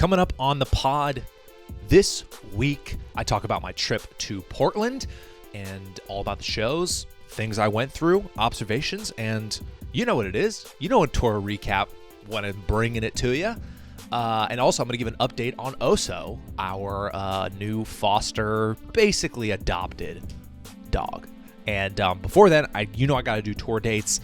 Coming up on the pod this week, I talk about my trip to Portland and all about the shows, things I went through, observations, and you know what it is. You know a tour recap when I'm bringing it to you. And also, I'm going to give an update on Oso, our new foster, basically adopted dog. And before then, I got to do tour dates.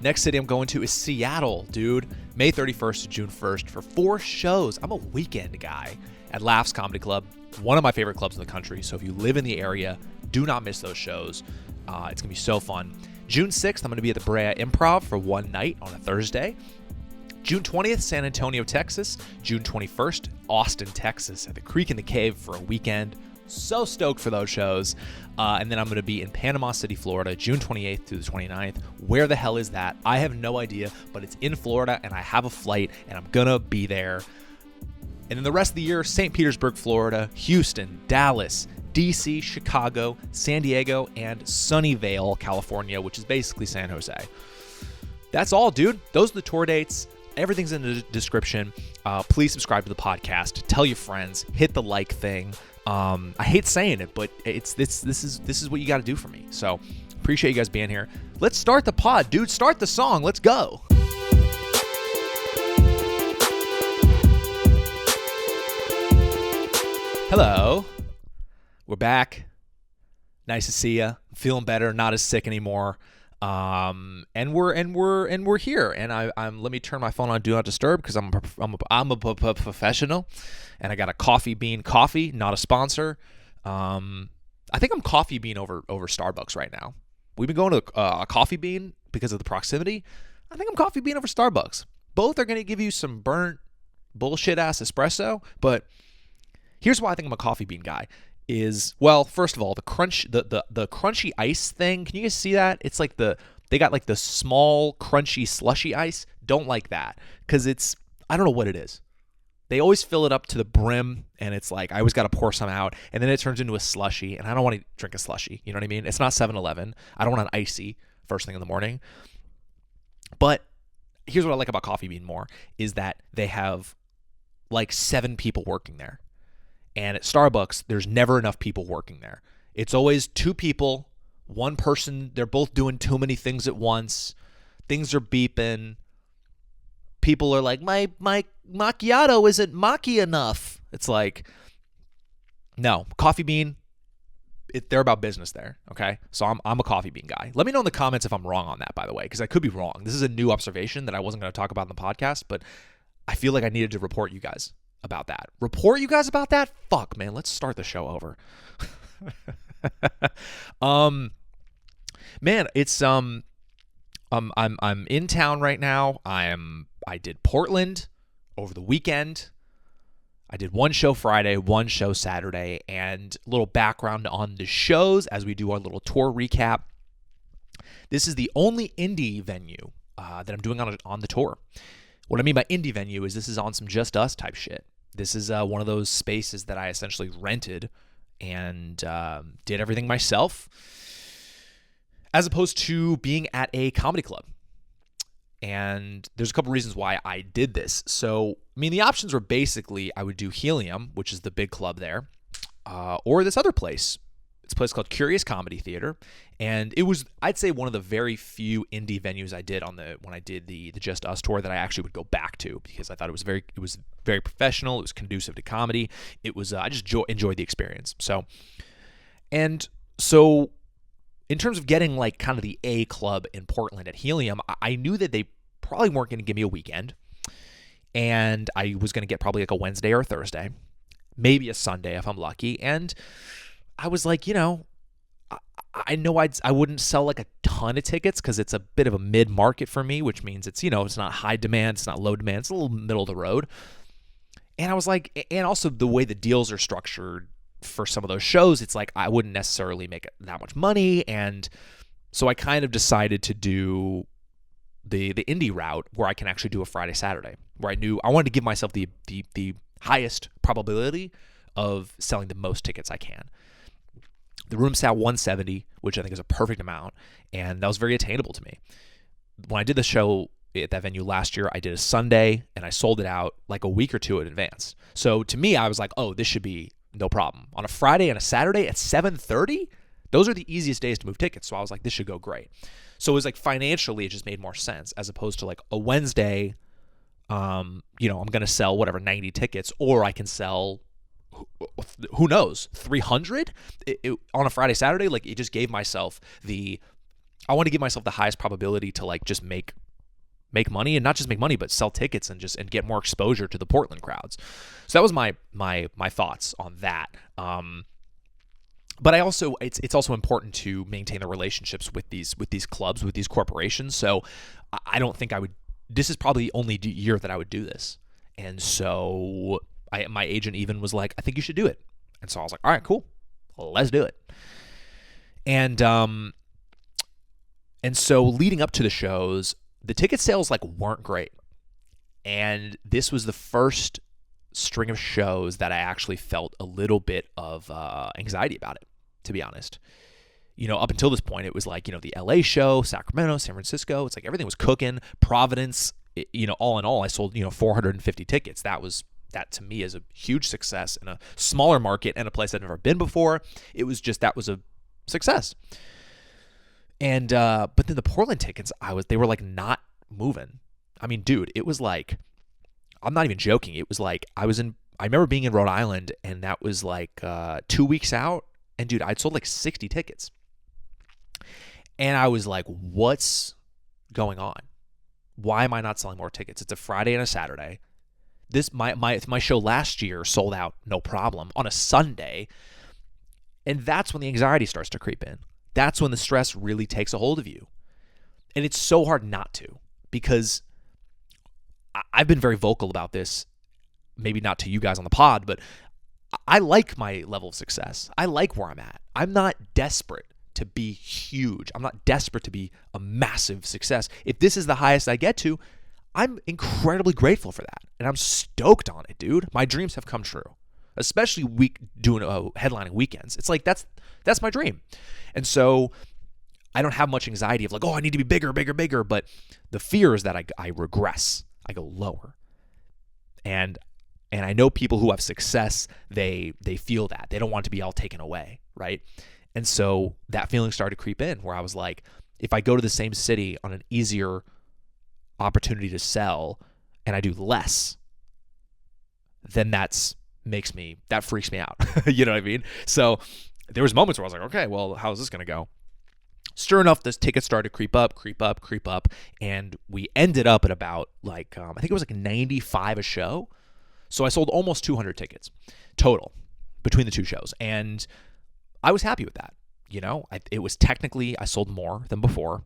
Next city I'm going to is Seattle, dude. May 31st to June 1st for 4 shows. I'm a weekend guy at Laughs Comedy Club, one of my favorite clubs in the country. So if you live in the area, do not miss those shows. It's going to be so fun. June 6th, I'm going to be at the Brea Improv for one night on a Thursday. June 20th, San Antonio, Texas. June 21st, Austin, Texas at the Creek in the Cave for a weekend. So stoked for those shows. And then I'm going to be in Panama City, Florida, June 28th through the 29th. Where the hell is that? I have no idea, but it's in Florida and I have a flight and I'm going to be there. And then the rest of the year, St. Petersburg, Florida, Houston, Dallas, DC, Chicago, San Diego, and Sunnyvale, California, which is basically San Jose. That's all, dude. Those are the tour dates. Everything's in the description. Please subscribe to the podcast. Tell your friends. Hit the like thing. I hate saying it, but this is what you got to do for me. So appreciate you guys being here. Let's start the pod, dude. Start the song. Let's go. Hello. We're back. Nice to see you. Feeling better. Not as sick anymore. And we're here. And I'm. Let me turn my phone on Do Not Disturb because I'm a professional. And I got a Coffee Bean coffee, not a sponsor. I think I'm Coffee Bean over Starbucks right now. We've been going to a Coffee Bean because of the proximity. I think I'm Coffee Bean over Starbucks. Both are going to give you some burnt bullshit ass espresso. But here's why I think I'm a Coffee Bean guy. Is, well, first of all, the crunchy ice thing. Can you guys see that? It's like they got like the small crunchy slushy ice. Don't like that because I don't know what it is. They always fill it up to the brim, and it's like I always got to pour some out, and then it turns into a slushy, and I don't want to drink a slushy. You know what I mean? It's not 7-Eleven. I don't want an icy first thing in the morning. But here's what I like about Coffee Bean more is that they have like 7 people working there. And at Starbucks, there's never enough people working there. It's always 2 people, 1 person. They're both doing too many things at once. Things are beeping. People are like, my macchiato isn't macchi enough. It's like, no, Coffee Bean, they're about business there, okay? So I'm a Coffee Bean guy. Let me know in the comments if I'm wrong on that, by the way, because I could be wrong. This is a new observation that I wasn't going to talk about in the podcast, but I feel like I needed to report you guys about that. Report you guys about that? Fuck, man. Let's start the show over. Man, it's I'm in town right now. I did Portland over the weekend. I did 1 show Friday, 1 show Saturday, and a little background on the shows as we do our little tour recap. This is the only indie venue that I'm doing on the tour. What I mean by indie venue is this is on some Just Us type shit. This is one of those spaces that I essentially rented and did everything myself, as opposed to being at a comedy club. And there's a couple reasons why I did this. So, I mean, the options were basically I would do Helium, which is the big club there, or this other place. It's a place called Curious Comedy Theater. And it was, I'd say, one of the very few indie venues I did when I did the Just Us tour that I actually would go back to because I thought it was very professional. It was conducive to comedy. It was, I just enjoyed the experience. So in terms of getting like kind of the A club in Portland at Helium, I knew that they probably weren't going to give me a weekend. And I was going to get probably like a Wednesday or a Thursday, maybe a Sunday if I'm lucky. And I was like, I know I wouldn't sell like a ton of tickets because it's a bit of a mid-market for me, which means it's, it's not high demand, it's not low demand, it's a little middle of the road. And I was like, and also the way the deals are structured for some of those shows, it's like I wouldn't necessarily make that much money. And so I kind of decided to do the indie route where I can actually do a Friday, Saturday, where I wanted to give myself the highest probability of selling the most tickets I can. The room sat 170, which I think is a perfect amount, and that was very attainable to me. When I did the show at that venue last year, I did a Sunday and I sold it out like a week or two in advance. So to me, I was like, oh, this should be no problem. On a Friday and a Saturday at 7:30, those are the easiest days to move tickets. So I was like, this should go great. So it was like financially, it just made more sense as opposed to like a Wednesday, I'm going to sell whatever, 90 tickets, or I can sell, who knows, 300 on a Friday, Saturday. Like it just gave myself I want to give myself the highest probability to like just make money, and not just make money, but sell tickets and get more exposure to the Portland crowds. So that was my thoughts on that. But I also, it's also important to maintain the relationships with these clubs, with these corporations. So I don't think this is probably the only year that I would do this. And so my agent even was like, I think you should do it. And so I was like, all right, cool. Let's do it. And so leading up to the shows, the ticket sales like weren't great. And this was the first string of shows that I actually felt a little bit of anxiety about it, to be honest. Up until this point, it was like, the LA show, Sacramento, San Francisco. It's like everything was cooking. Providence, all in all, I sold, 450 tickets. That to me is a huge success in a smaller market and a place I'd never been before. It was just, that was a success. And, but then the Portland tickets, they were like not moving. I mean, dude, it was like, I'm not even joking. It was like, I remember being in Rhode Island, and that was like 2 weeks out. And dude, I'd sold like 60 tickets. And I was like, what's going on? Why am I not selling more tickets? It's a Friday and a Saturday. My show last year sold out no problem on a Sunday. And that's when the anxiety starts to creep in. That's when the stress really takes a hold of you. And it's so hard not to, because I've been very vocal about this, maybe not to you guys on the pod, but I like my level of success. I like where I'm at. I'm not desperate to be huge. I'm not desperate to be a massive success. If this is the highest I get to, I'm incredibly grateful for that. And I'm stoked on it, dude. My dreams have come true, especially doing headlining weekends. It's like, that's my dream. And so I don't have much anxiety of like, oh, I need to be bigger, bigger, bigger. But the fear is that I regress. I go lower. And I know people who have success, they feel that. They don't want it to be all taken away, right? And so that feeling started to creep in, where I was like, if I go to the same city on an easier opportunity to sell and I do less, then that freaks me out. You know what I mean? So there was moments where I was like, okay, well, how's this going to go? Sure enough, this ticket started to creep up, and we ended up at about like, I think it was like 95 a show. So I sold almost 200 tickets total between the two shows, and I was happy with that. It was technically, I sold more than before,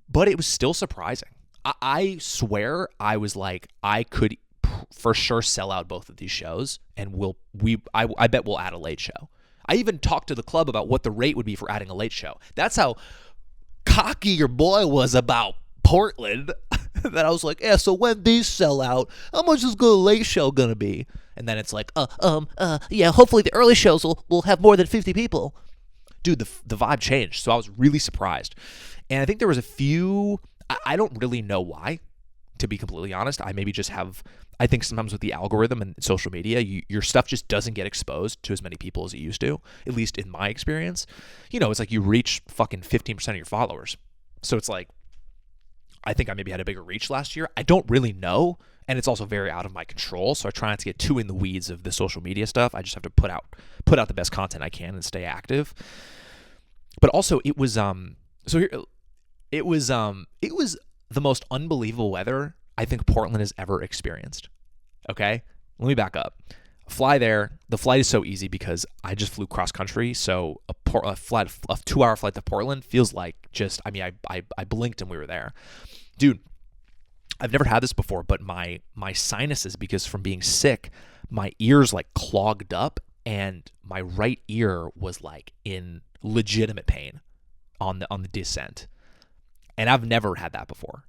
but it was still surprising. I swear I was like, I could for sure sell out both of these shows, and I bet we'll add a late show. I even talked to the club about what the rate would be for adding a late show. That's how cocky your boy was about Portland. That I was like, yeah, so when these sell out, how much is the late show going to be? And then it's like, yeah, hopefully the early shows will have more than 50 people. Dude, the vibe changed. So I was really surprised. And I think there was a few, I don't really know why, to be completely honest. I maybe just I think sometimes with the algorithm and social media, your stuff just doesn't get exposed to as many people as it used to, at least in my experience. It's like you reach fucking 15% of your followers. So it's like, I think I maybe had a bigger reach last year. I don't really know, and it's also very out of my control. So I try not to get too in the weeds of the social media stuff. I just have to put out the best content I can and stay active. But also, it was it was the most unbelievable weather I think Portland has ever experienced. Okay, let me back up. Fly there. The flight is so easy because I just flew cross country. So a 2-hour flight to Portland feels like I blinked and we were there. Dude, I've never had this before, but my sinuses, because from being sick, my ears like clogged up, and my right ear was like in legitimate pain on the descent. And I've never had that before.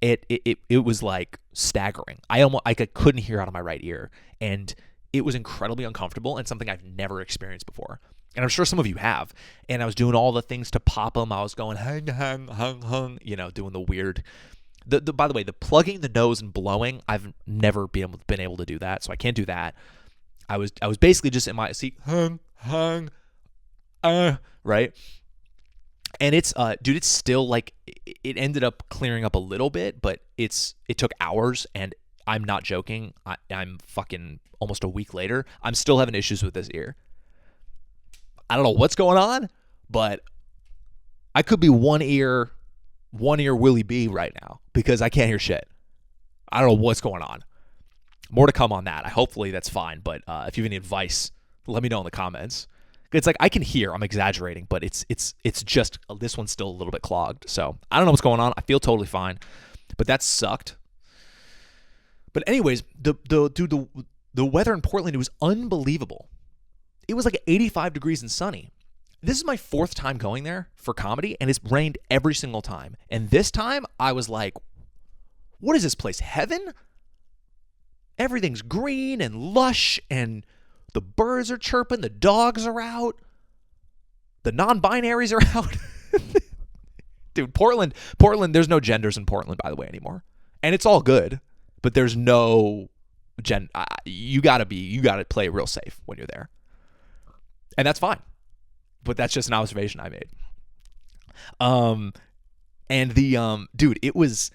It was like staggering. I couldn't hear out of my right ear, and it was incredibly uncomfortable and something I've never experienced before. And I'm sure some of you have. And I was doing all the things to pop them. I was going hung, hung, hung, hung, doing the weird. By the way, the plugging the nose and blowing, I've never been able to do that, so I can't do that. I was basically just in my seat, hung, hung, right? And it's dude, it's still like it ended up clearing up a little bit, but it took hours, and I'm not joking. I'm fucking almost a week later, I'm still having issues with this ear. I don't know what's going on, but I could be one ear Willie B right now because I can't hear shit. I don't know what's going on. More to come on that. Hopefully that's fine, but if you have any advice, let me know in the comments. It's like I can hear, I'm exaggerating, but it's just this one's still a little bit clogged. So I don't know what's going on. I feel totally fine, but that sucked. But anyways, the weather in Portland, it was unbelievable. It was like 85 degrees and sunny. This is my 4th time going there for comedy, and it's rained every single time. And this time, I was like, what is this place, heaven? Everything's green and lush, and the birds are chirping, the dogs are out, the non-binaries are out. Dude, Portland, there's no genders in Portland, by the way, anymore. And it's all good, but there's no you gotta play it real safe when you're there. And that's fine. But that's just an observation I made. And the dude, it was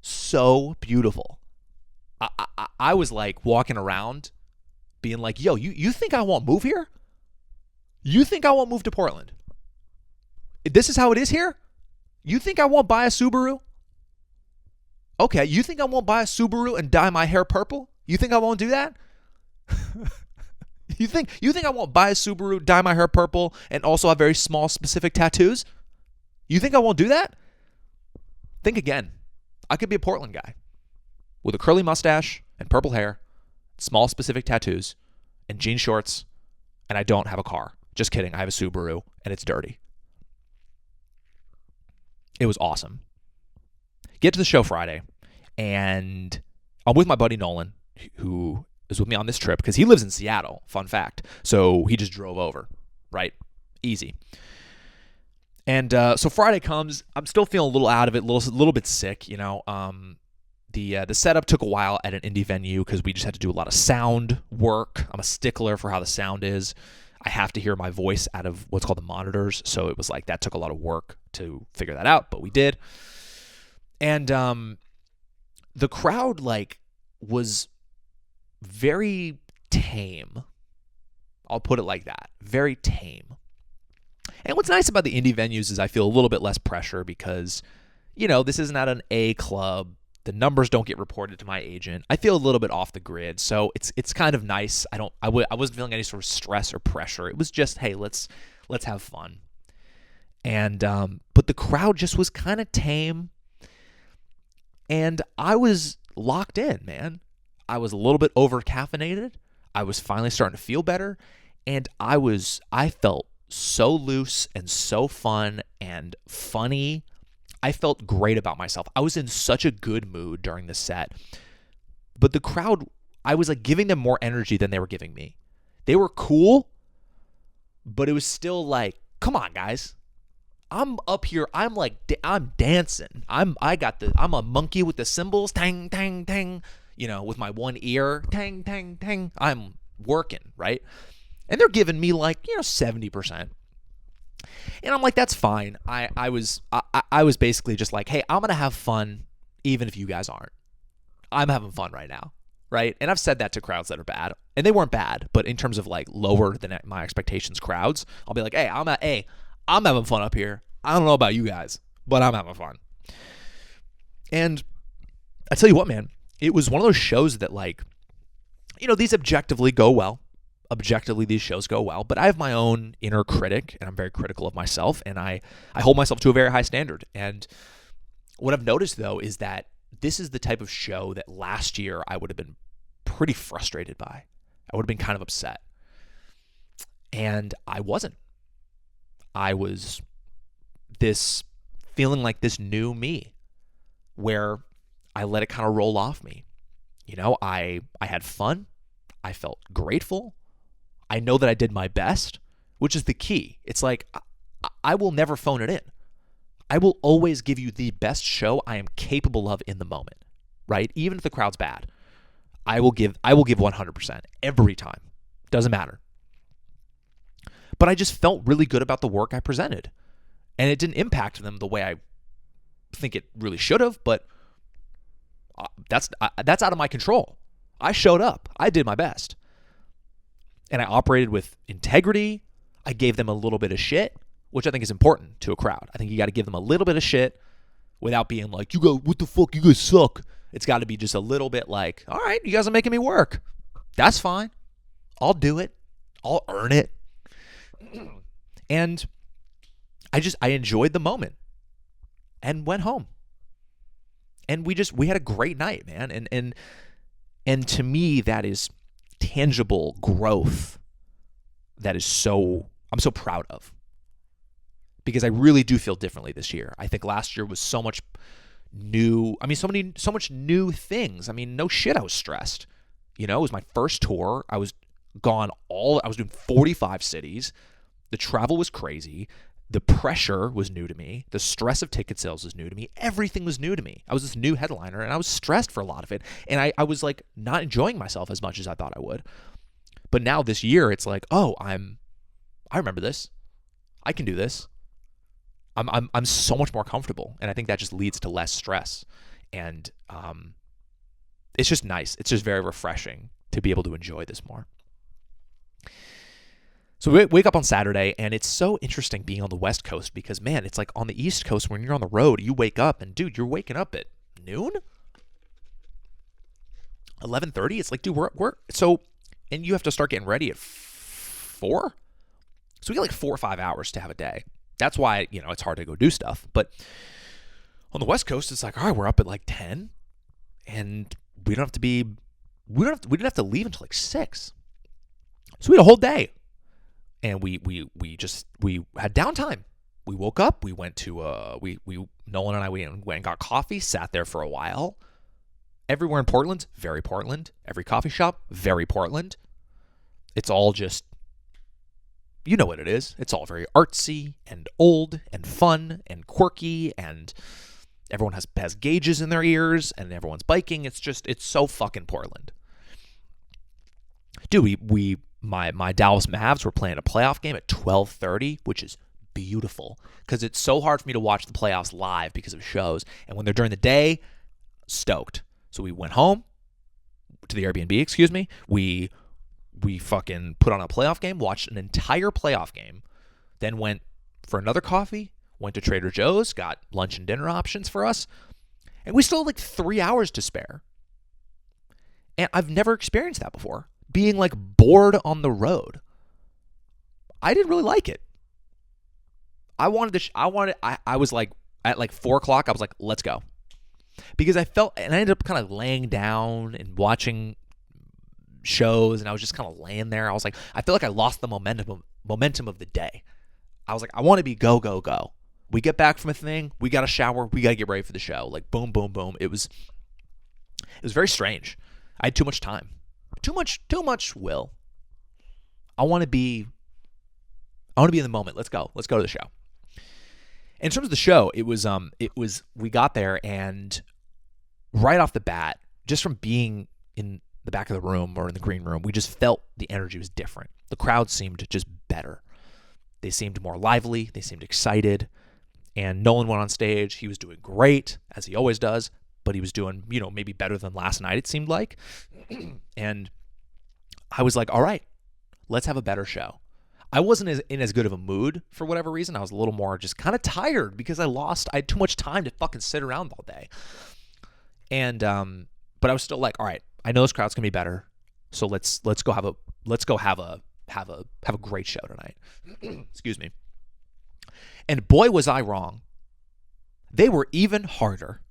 so beautiful. I was like walking around being like, yo, you think I won't move here? You think I won't move to Portland? This is how it is here? You think I won't buy a Subaru? Okay, you think I won't buy a Subaru and dye my hair purple? You think I won't do that? You think I won't buy a Subaru, dye my hair purple, and also have very small specific tattoos? You think I won't do that? Think again. I could be a Portland guy with a curly mustache and purple hair, small specific tattoos, and jean shorts, and I don't have a car. Just kidding. I have a Subaru, and it's dirty. It was awesome. Get to the show Friday, and I'm with my buddy Nolan, who is with me on this trip because he lives in Seattle, fun fact. So he just drove over, right? Easy. And so Friday comes, I'm still feeling a little out of it, a little bit sick, The setup took a while at an indie venue because we just had to do a lot of sound work. I'm a stickler for how the sound is. I have to hear my voice out of what's called the monitors, so it was like that took a lot of work to figure that out, but we did. And the crowd was very tame. I'll put it like that. Very tame. And what's nice about the indie venues is I feel a little bit less pressure because, this isn't at an A club. The numbers don't get reported to my agent. I feel a little bit off the grid. So it's kind of nice. I wasn't feeling any sort of stress or pressure. It was just, hey, let's have fun. And but the crowd just was kind of tame. And I was locked in, man. I was a little bit over caffeinated. I was finally starting to feel better. And I felt so loose and so fun and funny. I felt great about myself. I was in such a good mood during the set. But the crowd, I was like giving them more energy than they were giving me. They were cool, but it was still like, come on, guys. I'm up here. I'm dancing. I'm a monkey with the cymbals. Tang, tang, tang. With my one ear. Tang, tang, tang. I'm working, right? And they're giving me 70%. And I'm like, that's fine. I was basically just like, hey, I'm going to have fun even if you guys aren't. I'm having fun right now, right? And I've said that to crowds that are bad. And they weren't bad, but in terms of lower than my expectations crowds, I'll be like, hey, I'm having fun up here. I don't know about you guys, but I'm having fun. And I tell you what, man, it was one of those shows that these objectively go well. Objectively, these shows go well, but I have my own inner critic, and I'm very critical of myself, and I hold myself to a very high standard. And what I've noticed, though, is that this is the type of show that last year I would have been pretty frustrated by. I would have been kind of upset. And I wasn't. I was feeling like this new me, where I let it kind of roll off me. I had fun. I felt grateful. I know that I did my best, which is the key. It's like I will never phone it in. I will always give you the best show I am capable of in the moment, right? Even if the crowd's bad, I will give 100% every time. Doesn't matter. But I just felt really good about the work I presented. And it didn't impact them the way I think it really should have, but that's out of my control. I showed up. I did my best. And I operated with integrity. I gave them a little bit of shit, which I think is important to a crowd. I think you got to give them a little bit of shit without being like, you go, what the fuck, you guys suck. It's got to be just a little bit like, all right, you guys are making me work. That's fine. I'll do it. I'll earn it. And I enjoyed the moment and went home. And we had a great night, man. And to me, that is tangible growth that I'm so proud of. Because I really do feel differently this year. I think last year was so much new. I mean, so much new things. I mean, no shit, I was stressed. It was my first tour. I was doing 45 cities. The travel was crazy. The pressure was new to me. The stress of ticket sales was new to me. Everything was new to me. I was this new headliner, and I was stressed for a lot of it. And I was like not enjoying myself as much as I thought I would. But now this year, it's like, oh, I remember this. I can do this. I'm so much more comfortable, and I think that just leads to less stress. And it's just nice. It's just very refreshing to be able to enjoy this more. So we wake up on Saturday, and it's so interesting being on the West Coast because, man, it's like on the East Coast when you're on the road, you wake up, and, dude, you're waking up at noon? 11:30? It's like, dude, we're so, and you have to start getting ready at 4? So we get like 4 or 5 hours to have a day. That's why, it's hard to go do stuff. But on the West Coast, it's like, all right, we're up at like 10, and we didn't have to leave until like 6. So we had a whole day. And we had downtime. We woke up. We went to Nolan and I went and got coffee. Sat there for a while. Everywhere in Portland, very Portland. Every coffee shop, very Portland. It's all just, you know what it is. It's all very artsy and old and fun and quirky, and everyone has gauges in their ears, and everyone's biking. It's so fucking Portland. Dude, My Dallas Mavs were playing a playoff game at 12:30, which is beautiful because it's so hard for me to watch the playoffs live because of shows. And when they're during the day, stoked. So we went home to the Airbnb, We fucking put on a playoff game, watched an entire playoff game, then went for another coffee, went to Trader Joe's, got lunch and dinner options for us, and we still had like 3 hours to spare. And I've never experienced that before. Being like bored on the road. I didn't really like it. I was like at like 4 o'clock, I was like, let's go. Because I ended up kind of laying down and watching shows, and I was just kind of laying there. I was like, I feel like I lost the momentum of the day. I was like, I want to be go, go, go. We get back from a thing, we got to shower, we got to get ready for the show. Like boom, boom, boom. It was very strange. I had too much time. Too much will. I want to be in the moment. Let's go to the show. In terms of the show, it was we got there, and right off the bat, just from being in the back of the room or in the green room, we just felt the energy was different. The crowd seemed just better. They seemed more lively, they seemed excited. And Nolan went on stage. He was doing great, as he always does. But he was doing, maybe better than last night, it seemed like. And I was like, all right, let's have a better show. I wasn't in as good of a mood for whatever reason. I was a little more just kind of tired because I had too much time to fucking sit around all day. And but I was still like, all right, I know this crowd's gonna be better, so let's go have a great show tonight. Excuse me. And boy, was I wrong. They were even harder.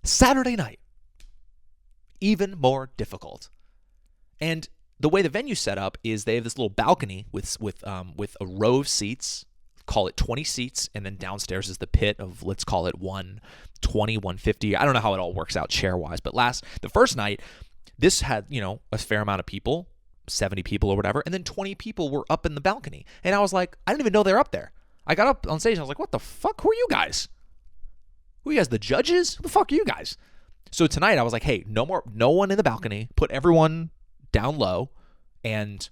Saturday night, even more difficult. And the way the venue's set up is they have this little balcony with a row of seats, call it 20 seats, and then downstairs is the pit of, let's call it 120, 150. I don't know how it all works out chair-wise, but the first night, this had, a fair amount of people, 70 people or whatever, and then 20 people were up in the balcony. And I was like, I didn't even know they were up there. I got up on stage and I was like, what the fuck? Who are you guys? Who are you guys, the judges? Who the fuck are you guys? So tonight I was like, hey, no one in the balcony. Put everyone down low and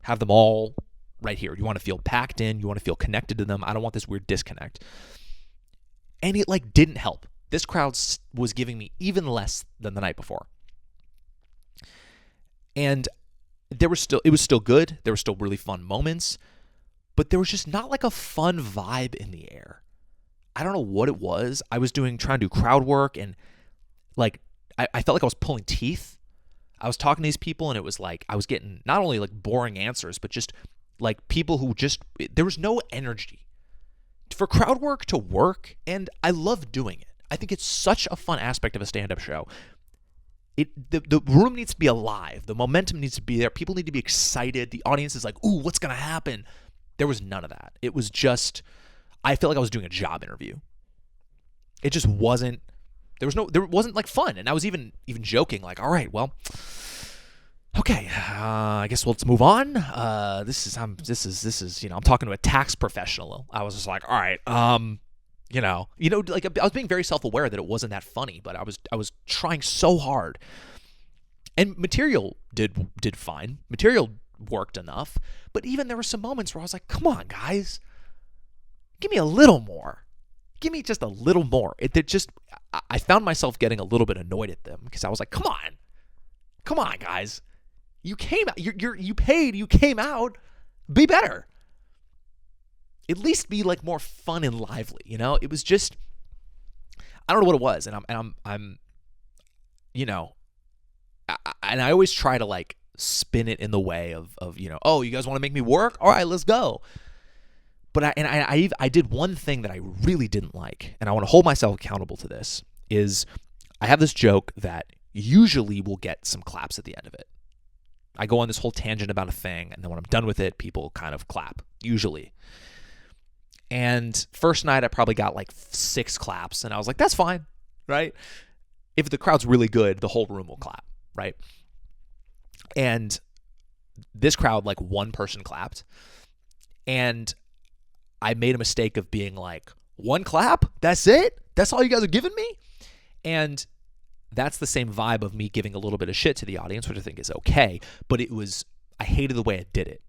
have them all right here. You want to feel packed in. You want to feel connected to them. I don't want this weird disconnect. And it like didn't help. This crowd was giving me even less than the night before. And it was still good. There were still really fun moments, but there was just not like a fun vibe in the air. I don't know what it was. I was trying to do crowd work, and like I felt like I was pulling teeth. I was talking to these people, and it was like I was getting not only like boring answers, but just like people who there was no energy for crowd work to work, and I love doing it. I think it's such a fun aspect of a stand-up show. The room needs to be alive. The momentum needs to be there. People need to be excited. The audience is like, ooh, what's going to happen? There was none of that. It was just, I felt like I was doing a job interview. It just wasn't, there wasn't like fun. And I was even joking like, all right, well, okay, I guess let's move on. This is, I'm talking to a tax professional. I was just like, all right, like I was being very self-aware that it wasn't that funny, but I was trying so hard. And material did fine. Material worked enough, but even there were some moments where I was like, come on, guys. Give me a little more. Give me just a little more. I found myself getting a little bit annoyed at them because I was like, come on, guys. You came out, you paid, you came out, be better. At least be like more fun and lively, you know? It was just, I don't know what it was. And I'm and I always try to like spin it in the way of, oh, you guys want to make me work? All right, let's go. But I did one thing that I really didn't like, and I want to hold myself accountable to this, is I have this joke that usually will get some claps at the end of it. I go on this whole tangent about a thing, and then when I'm done with it, people kind of clap, usually. And first night, I probably got like 6 claps, and I was like, that's fine, right? If the crowd's really good, the whole room will clap, right? And this crowd, like one person clapped, and I made a mistake of being like, 1 clap? That's it? That's all you guys are giving me? And that's the same vibe of me giving a little bit of shit to the audience, which I think is okay, but I hated the way I did it.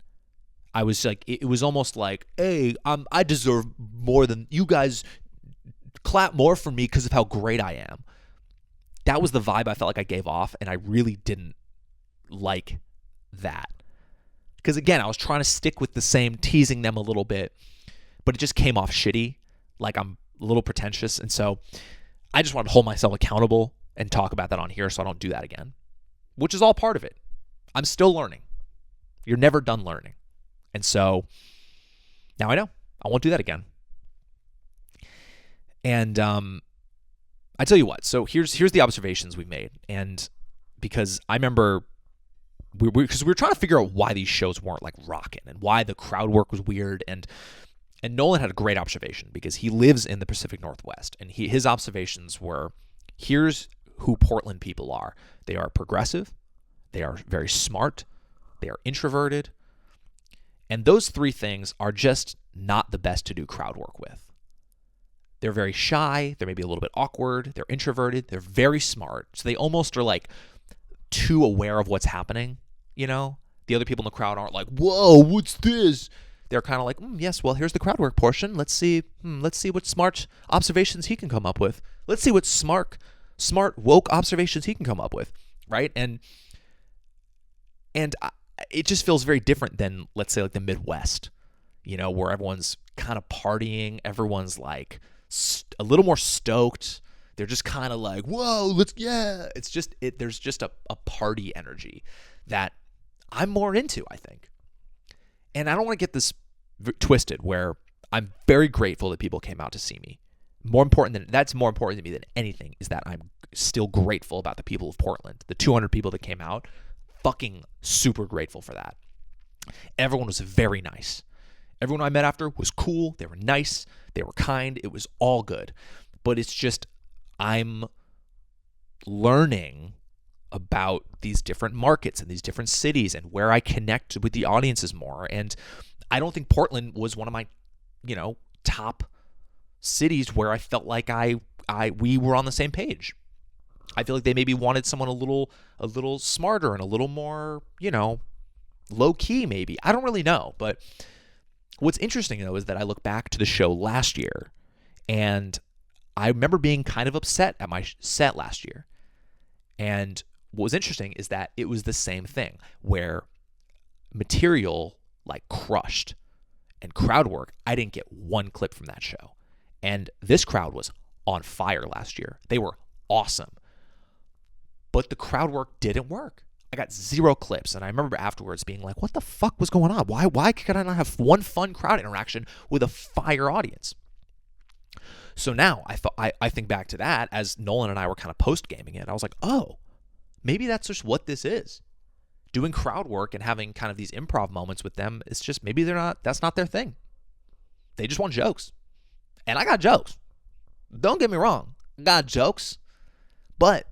I was like, it was almost like, hey, I deserve more than you guys. Clap more for me because of how great I am. That was the vibe I felt like I gave off, and I really didn't like that. Because again, I was trying to stick with the same, teasing them a little bit, but it just came off shitty, like I'm a little pretentious. And so I just wanted to hold myself accountable and talk about that on here so I don't do that again, which is all part of it. I'm still learning. You're never done learning. And so now I know I won't do that again. And I tell you what, so here's the observations we've made. And because I remember because we were trying to figure out why these shows weren't like rocking and why the crowd work was weird. And Nolan had a great observation because he lives in the Pacific Northwest. And his observations were, here's who Portland people are. They are progressive. They are very smart. They are introverted. And those 3 things are just not the best to do crowd work with. They're very shy. They're maybe a little bit awkward. They're introverted. They're very smart. So they almost are like too aware of what's happening, you know? The other people in the crowd aren't like, whoa, what's this? They're kind of like, yes, well, here's the crowd work portion. Let's see what smart observations he can come up with. Let's see what smart, woke observations he can come up with, right? And it just feels very different than, let's say, like the Midwest, you know, where everyone's kind of partying. Everyone's like a little more stoked. They're just kind of like, whoa, yeah. It's just, there's just a party energy that I'm more into, I think. And I don't want to get this twisted where I'm very grateful that people came out to see me. That's more important to me than anything is that I'm still grateful about the people of Portland, the 200 people that came out. Fucking super grateful for that. Everyone was very nice. Everyone I met after was cool. They were nice. They were kind. It was all good. But it's just, I'm learning about these different markets and these different cities and where I connect with the audiences more. And I don't think Portland was one of my, top cities where I felt like we were on the same page. I feel like they maybe wanted someone a little smarter and a little more, low key maybe. I don't really know. But what's interesting though is that I look back to the show last year, and I remember being kind of upset at my set last year. And what was interesting is that it was the same thing where material like crushed, and crowd work, I didn't get one clip from that show. And this crowd was on fire last year. They were awesome. But the crowd work didn't work. I got 0 clips. And I remember afterwards being like, what the fuck was going on? Why could I not have one fun crowd interaction with a fire audience? So now I think back to that as Nolan and I were kind of post-gaming it. I was like, oh, maybe that's just what this is. Doing crowd work and having kind of these improv moments with them, it's just maybe that's not their thing. They just want jokes. And I got jokes. Don't get me wrong. I got jokes. But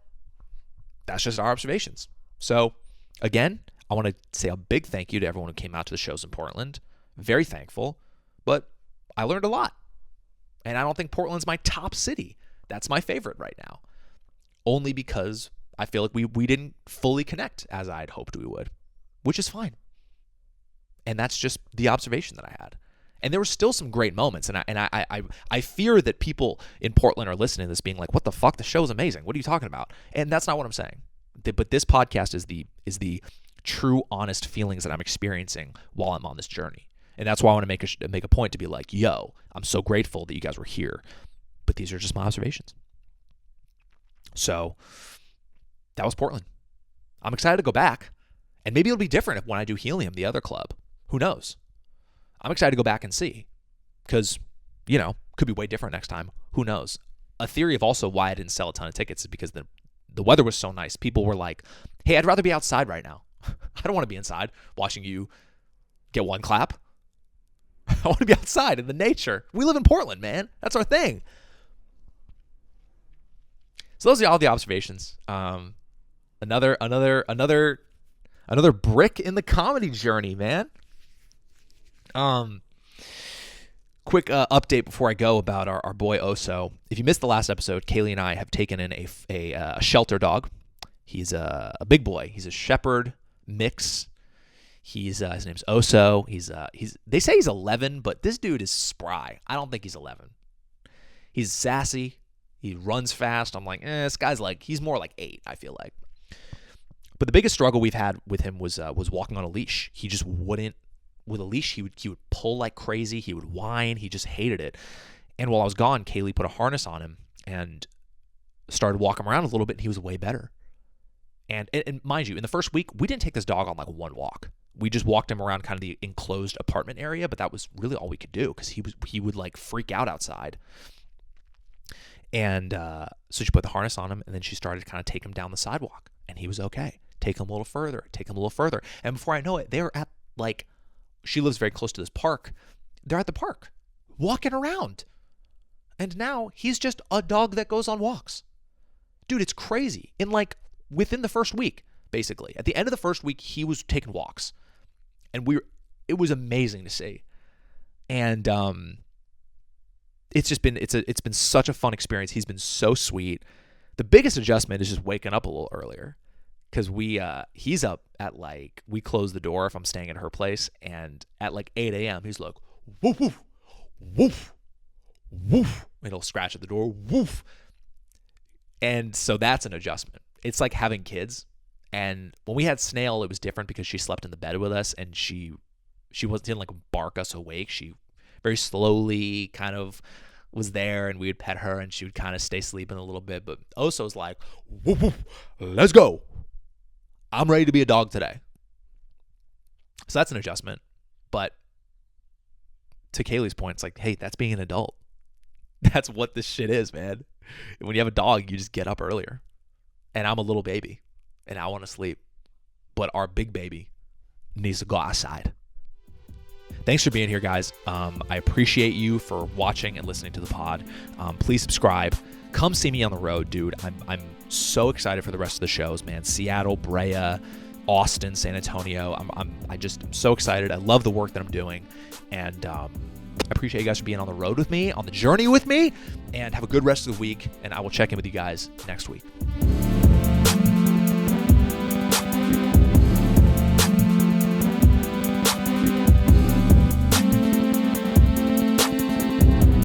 that's just our observations. So again, I want to say a big thank you to everyone who came out to the shows in Portland. Very thankful. But I learned a lot. And I don't think Portland's my top city. That's my favorite right now. Only because I feel like we didn't fully connect as I'd hoped we would, which is fine. And that's just the observation that I had. And there were still some great moments. And I fear that people in Portland are listening to this being like, what the fuck? The show's amazing. What are you talking about? And that's not what I'm saying. But this podcast is the true, honest feelings that I'm experiencing while I'm on this journey. And that's why I want to make a point to be like, yo, I'm so grateful that you guys were here. But these are just my observations. So that was Portland. I'm excited to go back. And maybe it'll be different when I do Helium, the other club. Who knows? I'm excited to go back and see. Because, could be way different next time. Who knows? A theory of also why I didn't sell a ton of tickets is because the weather was so nice. People were like, hey, I'd rather be outside right now. I don't want to be inside watching you get one clap. I want to be outside in the nature. We live in Portland, man. That's our thing. So those are all the observations. Another brick in the comedy journey, man. Quick update before I go about our boy Oso. If you missed the last episode, Kaylee and I have taken in a shelter dog. He's a big boy. He's a shepherd mix. His name's Oso. They say he's 11, but this dude is spry. I don't think he's 11. He's sassy. He runs fast. I'm like, this guy's he's more like 8, I feel like. But the biggest struggle we've had with him was walking on a leash. He just wouldn't, with a leash, he would pull like crazy. He would whine. He just hated it. And while I was gone, Kaylee put a harness on him and started walking around a little bit, and he was way better. And mind you, in the first week, we didn't take this dog on one walk. We just walked him around kind of the enclosed apartment area, but that was really all we could do because he would freak out outside. And so she put the harness on him, and then she started to kind of take him down the sidewalk, and he was okay. Take him a little further, And before I know it, they were at she lives very close to this park. They're at the park, walking around. And now he's just a dog that goes on walks. Dude, it's crazy. Within the first week, basically. At the end of the first week, he was taking walks. And it was amazing to see. And it's been such a fun experience. He's been so sweet. The biggest adjustment is just waking up a little earlier. Because he's up at we close the door if I'm staying at her place, and at 8 a.m. he's like, woof, woof, woof, woof. And he'll scratch at the door, woof. And so that's an adjustment. It's like having kids. And when we had Snail, it was different because she slept in the bed with us, and she didn't bark us awake. She very slowly kind of was there, and we would pet her, and she would kind of stay sleeping a little bit. But Oso's like, woof, woof, let's go. I'm ready to be a dog today. So that's an adjustment. But to Kaylee's point, it's hey, that's being an adult. That's what this shit is, man. When you have a dog, you just get up earlier. And I'm a little baby, and I want to sleep. But our big baby needs to go outside. Thanks for being here, guys. I appreciate you for watching and listening to the pod. Please subscribe. come see me on the road, dude. I'm so excited for the rest of the shows, man. Seattle, Brea, Austin, San Antonio. I'm so excited. I love the work that I'm doing, and I appreciate you guys for being on the road with me, on the journey with me, and have a good rest of the week, and I will check in with you guys next week.